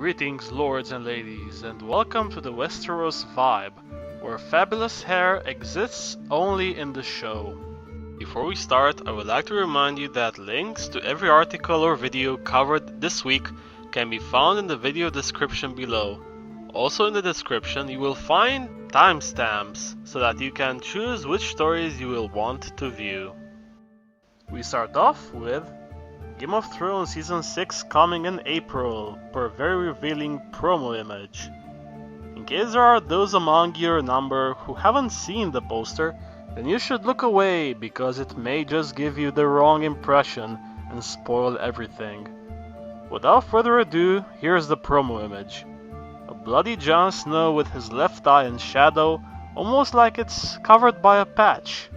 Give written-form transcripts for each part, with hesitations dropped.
Greetings, lords and ladies, and welcome to the Westeros Vibe, where fabulous hair exists only in the show. Before we start, I would like to remind you that links to every article or video covered this week can be found in the video description below. Also in the description you will find timestamps so that you can choose which stories you will want to view. We start off with Game of Thrones Season 6 coming in April, per very revealing promo image. In case there are those among your number who haven't seen the poster, then you should look away because it may just give you the wrong impression and spoil everything. Without further ado, here's the promo image. A bloody Jon Snow with his left eye in shadow, almost like it's covered by a patch.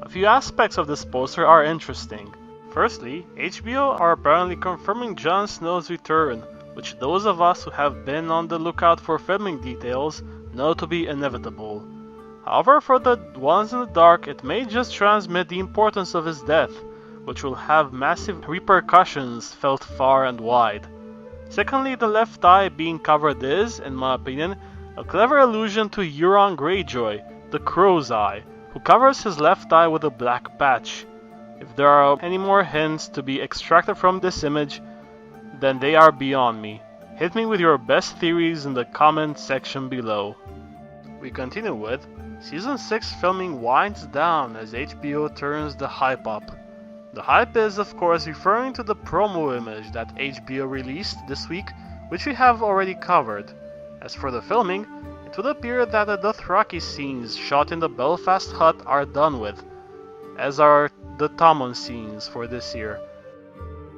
A few aspects of this poster are interesting. Firstly, HBO are apparently confirming Jon Snow's return, which those of us who have been on the lookout for filming details know to be inevitable. However, for the ones in the dark, it may just transmit the importance of his death, which will have massive repercussions felt far and wide. Secondly, the left eye being covered is, in my opinion, a clever allusion to Euron Greyjoy, the Crow's Eye, who covers his left eye with a black patch. If there are any more hints to be extracted from this image, then they are beyond me. Hit me with your best theories in the comment section below. We continue with Season 6 filming winds down as HBO turns the hype up. The hype is of course referring to the promo image that HBO released this week, which we have already covered. As for the filming, it would appear that the Dothraki scenes shot in the Belfast hut are done with, as are the Tommen scenes for this year.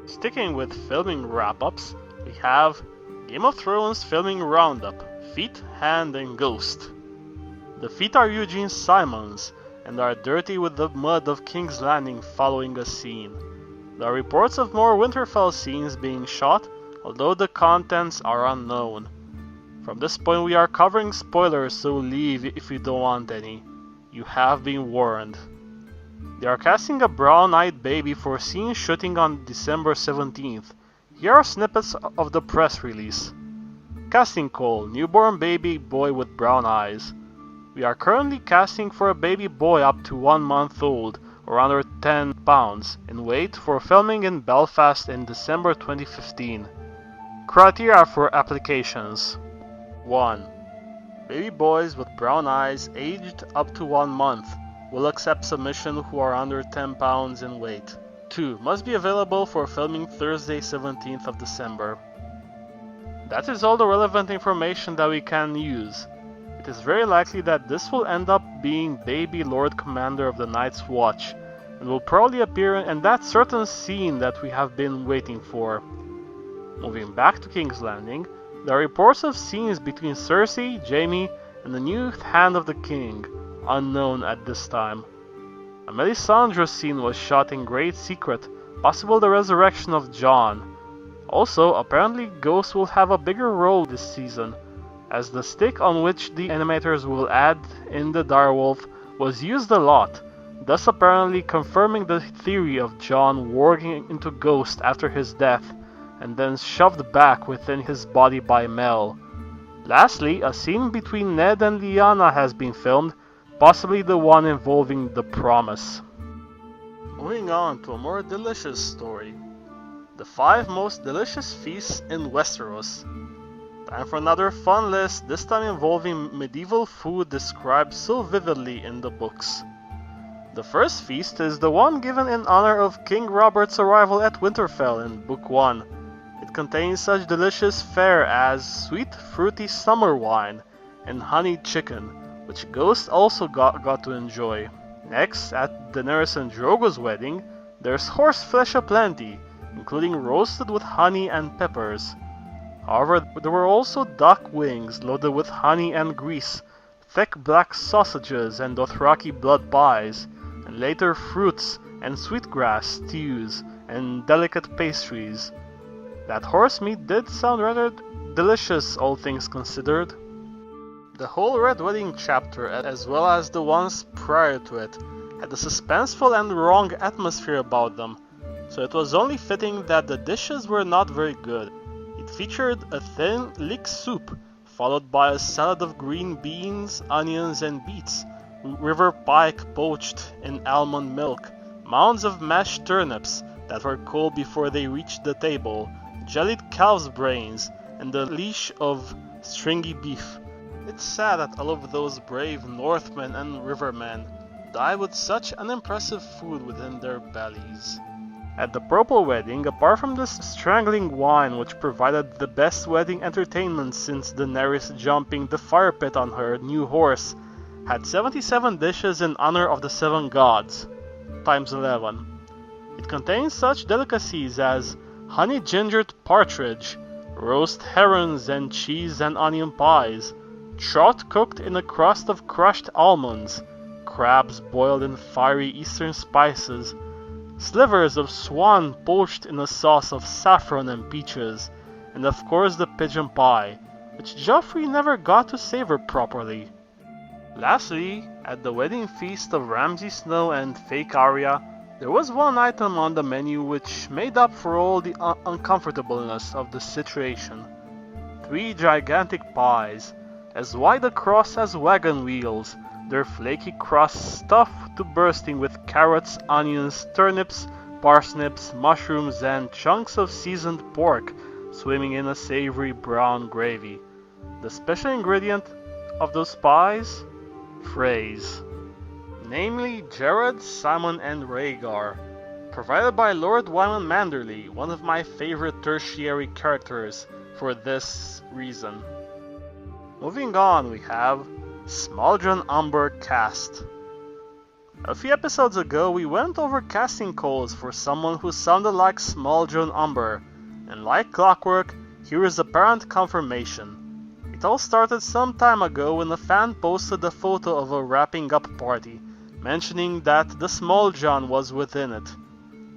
Sticking with filming wrap-ups, we have Game of Thrones filming roundup, Feet, Hand and Ghost. The feet are Eugene Simon's and are dirty with the mud of King's Landing following a scene. There are reports of more Winterfell scenes being shot, although the contents are unknown. From this point we are covering spoilers, so leave if you don't want any. You have been warned. They are casting a brown-eyed baby for scene shooting on December 17th. Here are snippets of the press release. Casting call: newborn baby boy with brown eyes. We are currently casting for a baby boy up to 1 month old, or under 10 pounds, in weight for filming in Belfast in December 2015. Criteria for applications: 1. Baby boys with brown eyes aged up to 1 month. Will accept submission who are under 10 pounds in weight. 2. Must be available for filming Thursday 17th of December. That is all the relevant information that we can use. It is very likely that this will end up being Baby Lord Commander of the Night's Watch, and will probably appear in that certain scene that we have been waiting for. Moving back to King's Landing, there are reports of scenes between Cersei, Jaime, and the new Hand of the King, unknown at this time. A Melisandre scene was shot in great secret, possible the resurrection of Jon. Also, apparently Ghost will have a bigger role this season, as the stick on which the animators will add in the direwolf was used a lot, thus apparently confirming the theory of Jon warging into Ghost after his death, and then shoved back within his body by Mel. Lastly, a scene between Ned and Lyanna has been filmed, possibly the one involving the Promise. Moving on to a more delicious story. The 5 most delicious feasts in Westeros. Time for another fun list, this time involving medieval food described so vividly in the books. The first feast is the one given in honor of King Robert's arrival at Winterfell in Book 1. It contains such delicious fare as sweet fruity summer wine and honeyed chicken, which Ghost also got to enjoy. Next, at Daenerys and Drogo's wedding, there's horse flesh aplenty, including roasted with honey and peppers. However, there were also duck wings loaded with honey and grease, thick black sausages and Dothraki blood pies, and later fruits and sweetgrass stews and delicate pastries. That horse meat did sound rather delicious, all things considered. The whole Red Wedding chapter, as well as the ones prior to it, had a suspenseful and wrong atmosphere about them, so it was only fitting that the dishes were not very good. It It featured a thin leek soup, followed by a salad of green beans, onions, and beets, river pike poached in almond milk, mounds of mashed turnips that were cold before they reached the table, jellied calf's brains, and a leash of stringy beef. It's sad that all of those brave Northmen and rivermen died with such unimpressive food within their bellies. At the Purple Wedding, apart from this strangling wine which provided the best wedding entertainment since Daenerys jumping the fire pit on her new horse, had 77 dishes in honor of the 7 gods, times 11. It contains such delicacies as honey gingered partridge, roast herons and cheese and onion pies, trout cooked in a crust of crushed almonds, crabs boiled in fiery eastern spices, slivers of swan poached in a sauce of saffron and peaches, and of course the pigeon pie, which Joffrey never got to savor properly. Lastly, at the wedding feast of Ramsay Snow and fake Arya, there was one item on the menu which made up for all the uncomfortableness of the situation. 3 gigantic pies, as wide across as wagon wheels, their flaky crusts stuffed to bursting with carrots, onions, turnips, parsnips, mushrooms, and chunks of seasoned pork swimming in a savory brown gravy. The special ingredient of those pies? Freys. Namely Jared, Simon, and Rhaegar, provided by Lord Wyman Manderly, one of my favorite tertiary characters for this reason. Moving on, we have Smalljon Umber cast. A few episodes ago, we went over casting calls for someone who sounded like Smalljon Umber, and like clockwork, here is apparent confirmation. It all started some time ago when a fan posted a photo of a wrapping up party, mentioning that the Smalljon was within it.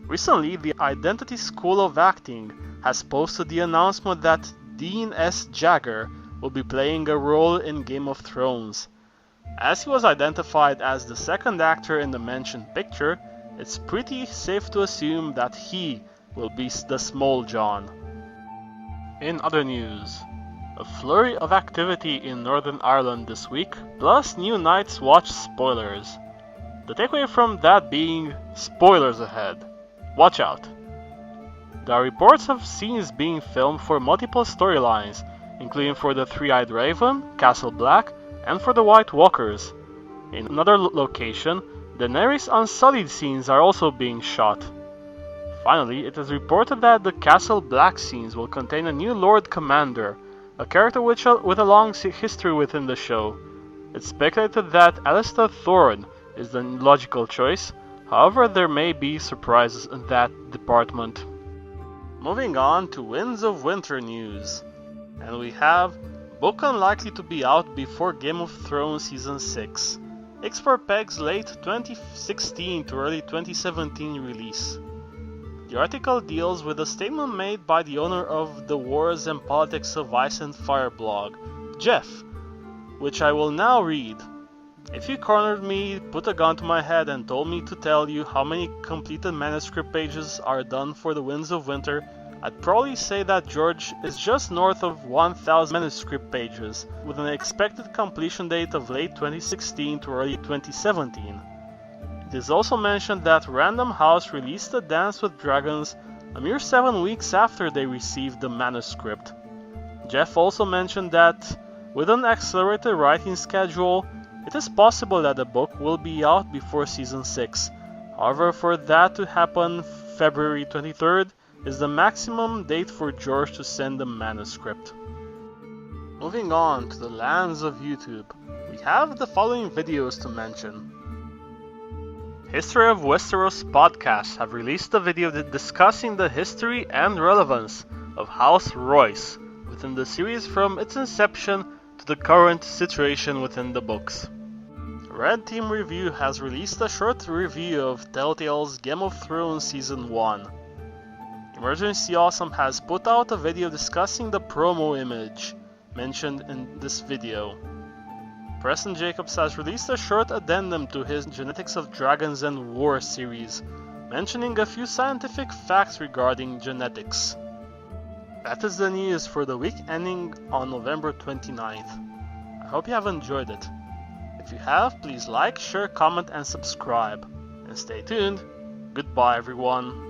Recently, the Identity School of Acting has posted the announcement that Dean S. Jagger will be playing a role in Game of Thrones. As he was identified as the second actor in the mentioned picture, it's pretty safe to assume that he will be the Smalljon. In other news, a flurry of activity in Northern Ireland this week, plus new Night's Watch spoilers. The takeaway from that being, spoilers ahead. Watch out. There are reports of scenes being filmed for multiple storylines, including for the Three-Eyed Raven, Castle Black, and for the White Walkers. In another location, Daenerys Unsullied scenes are also being shot. Finally, it is reported that the Castle Black scenes will contain a new Lord Commander, a character with a long history within the show. It's speculated that Alistair Thorne is the logical choice, however there may be surprises in that department. Moving on to Winds of Winter news. And we have book unlikely to be out before Game of Thrones Season 6. X for Peg's late 2016 to early 2017 release. The article deals with a statement made by the owner of the Wars and Politics of Ice and Fire blog, Jeff, which I will now read. If you cornered me, put a gun to my head and told me to tell you how many completed manuscript pages are done for the Winds of Winter, I'd probably say that George is just north of 1,000 manuscript pages, with an expected completion date of late 2016 to early 2017. It is also mentioned that Random House released A Dance with Dragons a mere 7 weeks after they received the manuscript. Jeff also mentioned that, with an accelerated writing schedule, it is possible that the book will be out before Season 6. However, for that to happen, February 23rd is the maximum date for George to send the manuscript. Moving on to the lands of YouTube, we have the following videos to mention. History of Westeros podcasts have released a video discussing the history and relevance of House Royce within the series from its inception to the current situation within the books. Red Team Review has released a short review of Telltale's Game of Thrones Season 1. Emergency Awesome has put out a video discussing the promo image mentioned in this video. Preston Jacobs has released a short addendum to his Genetics of Dragons and War series, mentioning a few scientific facts regarding genetics. That is the news for the week ending on November 29th. I hope you have enjoyed it. If you have, please like, share, comment and subscribe. And stay tuned. Goodbye everyone.